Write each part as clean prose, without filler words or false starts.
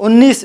19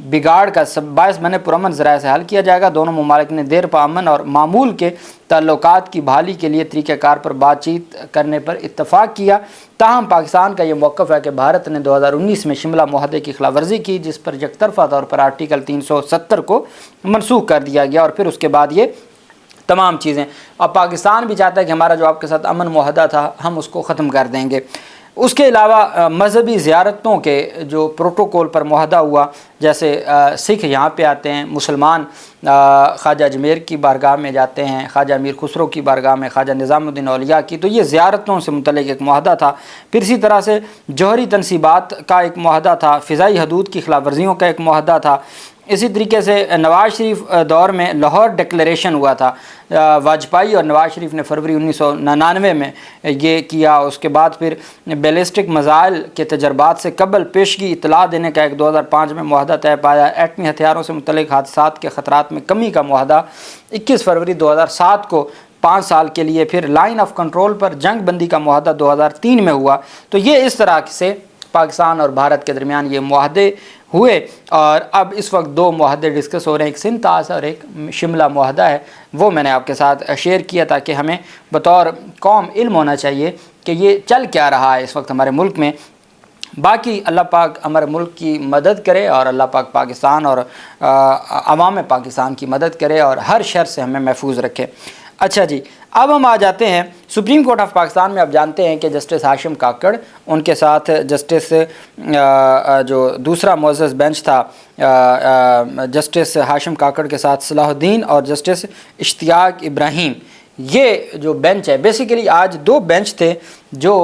بگاڑ کا باعث بنے پرامن ذرائع سے حل کیا جائے گا۔ دونوں ممالک نے دیر پا امن اور معمول کے تعلقات کی بحالی کے لیے طریقہ کار پر بات چیت کرنے پر اتفاق کیا۔ تاہم پاکستان کا یہ موقف ہے کہ بھارت نے 2019 میں شملہ معاہدے کی خلاف ورزی کی، جس پر یک طرفہ طور پر آرٹیکل 370 کو منسوخ کر دیا گیا، اور پھر اس کے بعد یہ تمام چیزیں اب پاکستان بھی چاہتا ہے کہ ہمارا جو آپ کے ساتھ امن معاہدہ تھا ہم اس کو ختم کر دیں گے۔ اس کے علاوہ مذہبی زیارتوں کے جو پروٹوکول پر معاہدہ ہوا، جیسے سکھ یہاں پہ آتے ہیں، مسلمان خواجہ اجمیر کی بارگاہ میں جاتے ہیں، خواجہ امیر خسرو کی بارگاہ میں، خواجہ نظام الدین اولیاء کی، تو یہ زیارتوں سے متعلق ایک معاہدہ تھا۔ پھر اسی طرح سے جوہری تنصیبات کا ایک معاہدہ تھا، فضائی حدود کی خلاف ورزیوں کا ایک معاہدہ تھا۔ اسی طریقے سے نواز شریف دور میں لاہور ڈکلیریشن ہوا تھا، واجپئی اور نواز شریف نے فروری 1999 میں یہ کیا۔ اس کے بعد پھر بیلسٹک میزائل کے تجربات سے قبل پیشگی اطلاع دینے کا ایک 2005 میں معاہدہ طے پایا۔ ایٹمی ہتھیاروں سے متعلق حادثات کے خطرات میں کمی کا معاہدہ 21 فروری 2007 کو 5 سال کے لیے۔ پھر لائن آف کنٹرول پر جنگ بندی کا معاہدہ 2003 میں ہوا۔ تو یہ اس طرح سے پاکستان اور بھارت کے درمیان یہ معاہدے ہوئے، اور اب اس وقت 2 معاہدے ڈسکس ہو رہے ہیں، ایک سنتاس اور ایک شملہ معاہدہ ہے۔ وہ میں نے آپ کے ساتھ شیئر کیا تاکہ ہمیں بطور قوم علم ہونا چاہیے کہ یہ چل کیا رہا ہے اس وقت ہمارے ملک میں۔ باقی اللہ پاک ہمارے ملک کی مدد کرے، اور اللہ پاک پاکستان اور عوام پاکستان کی مدد کرے، اور ہر شر سے ہمیں محفوظ رکھے۔ اچھا جی، اب ہم آ جاتے ہیں سپریم کورٹ آف پاکستان میں۔ آپ جانتے ہیں کہ جسٹس ہاشم کاکڑ، ان کے ساتھ جسٹس جو دوسرا معزز بینچ تھا، جسٹس ہاشم کاکڑ کے ساتھ صلاح الدین اور جسٹس اشتیاق ابراہیم، یہ جو بینچ ہے بیسیکلی آج 2 بینچ تھے جو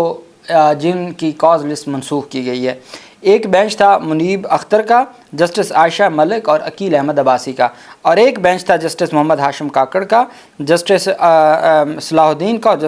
جن کی کاز لسٹ منسوخ کی گئی ہے۔ ایک بینچ تھا منیب اختر کا، جسٹس عائشہ ملک اور عقیل احمد عباسی کا، اور ایک بینچ تھا جسٹس محمد ہاشم کاکڑ کا، جسٹس صلاح الدین کا اور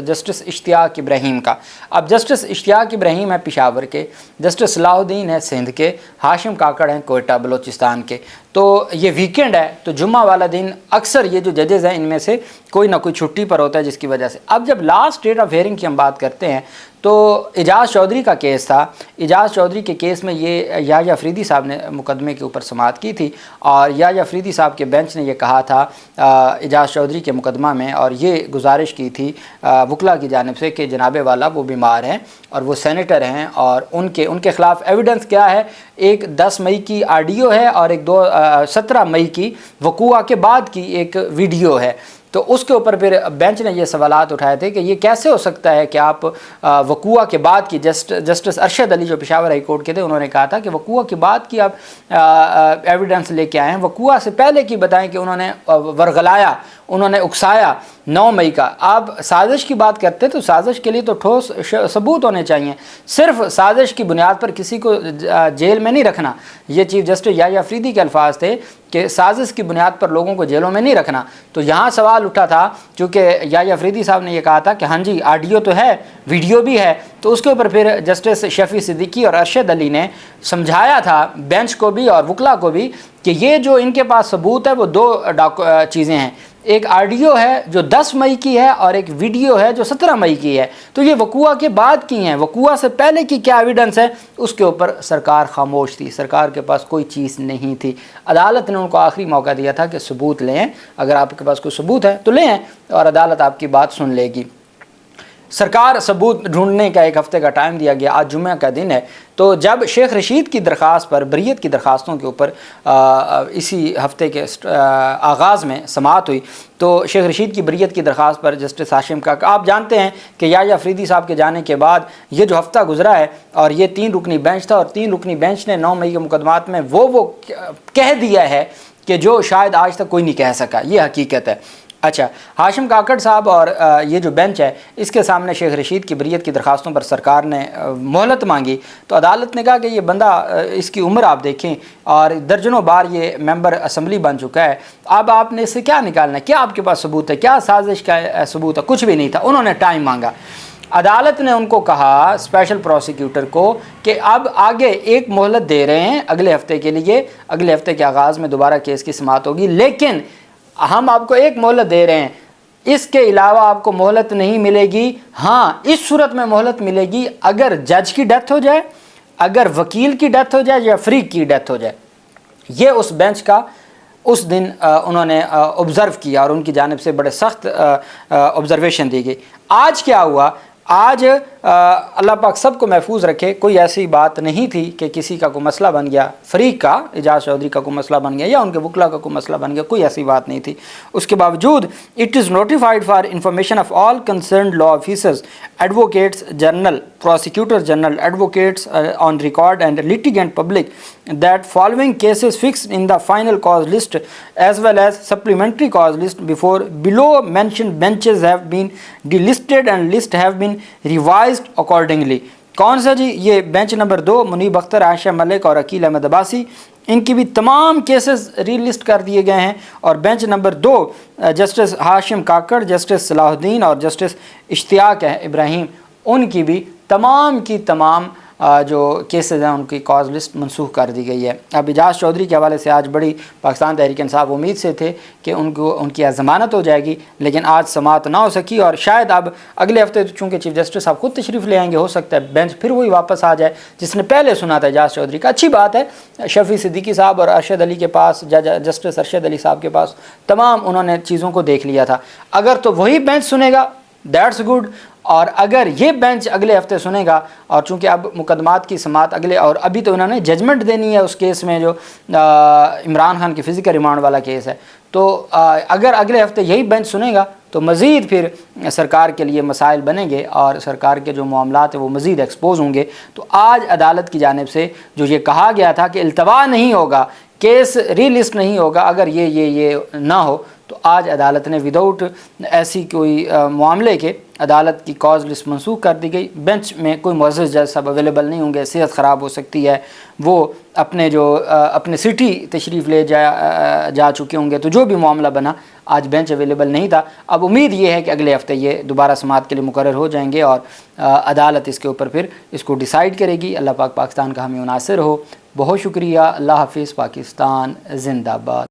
جسٹس اشتیاق ابراہیم کا۔ اب جسٹس اشتیاق ابراہیم ہے پشاور کے، جسٹس صلاح الدین ہے سندھ کے، ہاشم کاکڑ ہیں کوئٹہ بلوچستان کے۔ تو یہ ویکینڈ ہے، تو جمعہ والا دن اکثر یہ جو ججز ہیں ان میں سے کوئی نہ کوئی چھٹی پر ہوتا ہے، جس کی وجہ سے اب جب لاسٹ ڈیٹ آف ہیئرنگ کی ہم بات کرتے ہیں تو اعجاز چودھری کا کیس تھا۔ اعجاز چودھری کے کیس میں یہ یحییٰ افریدی صاحب نے مقدمے کے اوپر سماعت کی تھی، اور یحییٰ افریدی صاحب کے بینچ نے یہ کہا تھا اعجاز چودھری کے مقدمہ میں، اور یہ گزارش کی تھی وکلا کی جانب سے کہ جناب والا وہ بیمار ہیں اور وہ سینیٹر ہیں، اور ان کے خلاف ایویڈنس کیا ہے؟ ایک 10 مئی کی آڈیو ہے اور ایک 17 مئی کی وقوعہ کے بعد کی ایک ویڈیو ہے۔ تو اس کے اوپر پھر بینچ نے یہ سوالات اٹھائے تھے کہ یہ کیسے ہو سکتا ہے کہ آپ وقوعہ کے بعد کی، جسٹس ارشد علی جو پشاور ہائی کورٹ کے تھے، انہوں نے کہا تھا کہ وقوعہ کے بعد کی آپ ایویڈنس لے کے آئے ہیں، وقوعہ سے پہلے کی بتائیں کہ انہوں نے ورغلایا، انہوں نے اکسایا 9 مئی کا۔ آپ سازش کی بات کرتے تو سازش کے لیے تو ٹھوس ثبوت ہونے چاہیے، صرف سازش کی بنیاد پر کسی کو جیل میں نہیں رکھنا۔ یہ چیف جسٹس یحییٰ افریدی کے الفاظ تھے کہ سازش کی بنیاد پر لوگوں کو جیلوں میں نہیں رکھنا۔ تو یہاں سوال اٹھا تھا، چونکہ یحییٰ افریدی صاحب نے یہ کہا تھا کہ ہاں جی آڈیو تو ہے، ویڈیو بھی ہے، تو اس کے اوپر پھر جسٹس شفیع صدیقی اور ارشد علی نے سمجھایا تھا بینچ کو بھی اور وکلا کو بھی کہ یہ جو ان کے پاس ثبوت ہے وہ 2 چیزیں ہیں، ایک آڈیو ہے جو 10 مئی کی ہے اور ایک ویڈیو ہے جو 17 مئی کی ہے۔ تو یہ وقوعہ کے بعد کی ہیں، وقوعہ سے پہلے کی کیا ایویڈنس ہے؟ اس کے اوپر سرکار خاموش تھی، سرکار کے پاس کوئی چیز نہیں تھی۔ عدالت نے ان کو آخری موقع دیا تھا کہ ثبوت لیں، اگر آپ کے پاس کوئی ثبوت ہے تو لیں، اور عدالت آپ کی بات سن لے گی۔ سرکار ثبوت ڈھونڈنے کا 1 ہفتے کا ٹائم دیا گیا، آج جمعہ کا دن ہے۔ تو جب شیخ رشید کی درخواست پر بریت کی درخواستوں کے اوپر اسی ہفتے کے آغاز میں سماعت ہوئی، تو شیخ رشید کی بریت کی درخواست پر جسٹس ہاشم کا آپ جانتے ہیں کہ یحییٰ افریدی صاحب کے جانے کے بعد یہ جو ہفتہ گزرا ہے، اور یہ 3 رکنی بینچ تھا، اور 3 رکنی بینچ نے 9 مئی کے مقدمات میں وہ کہہ دیا ہے کہ جو شاید آج تک کوئی نہیں کہہ سکا، یہ حقیقت ہے۔ اچھا، ہاشم کاکڑ صاحب اور یہ جو بینچ ہے اس کے سامنے شیخ رشید کی بریت کی درخواستوں پر سرکار نے مہلت مانگی، تو عدالت نے کہا کہ یہ بندہ، اس کی عمر آپ دیکھیں، اور درجنوں بار یہ ممبر اسمبلی بن چکا ہے، اب آپ نے اس سے کیا نکالنا ہے؟ کیا آپ کے پاس ثبوت ہے؟ کیا سازش کا ثبوت ہے؟ کچھ بھی نہیں تھا۔ انہوں نے ٹائم مانگا، عدالت نے ان کو کہا، اسپیشل پروسیکیوٹر کو، کہ اب آگے ایک مہلت دے رہے ہیں اگلے ہفتے کے لیے، اگلے ہفتے کے آغاز میں دوبارہ کیس کی سماعت ہوگی، لیکن ہم آپ کو ایک مہلت دے رہے ہیں، اس کے علاوہ آپ کو مہلت نہیں ملے گی۔ ہاں، اس صورت میں مہلت ملے گی اگر جج کی ڈیتھ ہو جائے، اگر وکیل کی ڈیتھ ہو جائے، یا فریق کی ڈیتھ ہو جائے۔ یہ اس بینچ کا اس دن انہوں نے آبزرو کیا اور ان کی جانب سے بڑے سخت آبزرویشن دی گئی۔ آج کیا ہوا؟ آج اللہ پاک سب کو محفوظ رکھے، کوئی ایسی بات نہیں تھی کہ کسی کا کوئی مسئلہ بن گیا، فریق کا، اعجاز چودھری کا کوئی مسئلہ بن گیا یا ان کے وکلا کا کوئی مسئلہ بن گیا، کوئی ایسی بات نہیں تھی۔ اس کے باوجود it is notified for information of all concerned law officers, advocates general, prosecutor general, advocates on record and litigant public that following cases fixed in the final cause list as well as supplementary cause list before below mentioned benches have been delisted and list have been revised accordingly۔ کون سا جی؟ یہ bench number 2، منیب اختر، عائشہ ملک اور عقیل احمد عباسی، ان کی بھی تمام cases ری list کر دیے گئے ہیں۔ اور بینچ نمبر 2 جسٹس ہاشم کاکڑ، جسٹس صلاح الدین اور جسٹس اشتیاق ابراہیم، ان کی بھی تمام کی تمام جو کیسز ہیں ان کی کاز لسٹ منسوخ کر دی گئی ہے۔ اب اعجاز چودھری کے حوالے سے آج بڑی پاکستان تحریک انصاف امید سے تھے کہ ان کی ضمانت ہو جائے گی، لیکن آج سماعت نہ ہو سکی، اور شاید اب اگلے ہفتے چونکہ چیف جسٹس صاحب خود تشریف لے آئیں گے، ہو سکتا ہے بینچ پھر وہی واپس آ جائے جس نے پہلے سنا تھا اعجاز چودھری کا۔ اچھی بات ہے، شفیع صدیقی صاحب اور ارشد علی کے پاس، جسٹس ارشد علی صاحب کے پاس تمام انہوں نے چیزوں کو دیکھ لیا تھا۔ اگر تو وہی بینچ سنے گا دیٹس گڈ، اور اگر یہ بینچ اگلے ہفتے سنے گا، اور چونکہ اب مقدمات کی سماعت اگلے، اور ابھی تو انہوں نے ججمنٹ دینی ہے اس کیس میں جو عمران خان کی فزیکل ریمانڈ والا کیس ہے، تو اگر اگلے ہفتے یہی بینچ سنے گا تو مزید پھر سرکار کے لیے مسائل بنیں گے اور سرکار کے جو معاملات ہیں وہ مزید ایکسپوز ہوں گے۔ تو آج عدالت کی جانب سے جو یہ کہا گیا تھا کہ التوا نہیں ہوگا، کیس ری لسٹ نہیں ہوگا اگر یہ نہ ہو، تو آج عدالت نے وداؤٹ ایسی کوئی معاملے کے عدالت کی کاز لسٹ منسوخ کر دی گئی۔ بینچ میں کوئی معزز جج صاحب اویلیبل نہیں ہوں گے، صحت خراب ہو سکتی ہے، وہ اپنے سٹی تشریف لے جا چکے ہوں گے، تو جو بھی معاملہ بنا آج بینچ اویلیبل نہیں تھا۔ اب امید یہ ہے کہ اگلے ہفتے یہ دوبارہ سماعت کے لیے مقرر ہو جائیں گے اور عدالت اس کے اوپر پھر اس کو ڈیسائیڈ کرے گی۔ اللہ پاک پاکستان کا حامی و ناصر ہو۔ بہت شکریہ، اللہ حافظ، پاکستان زندہ باد۔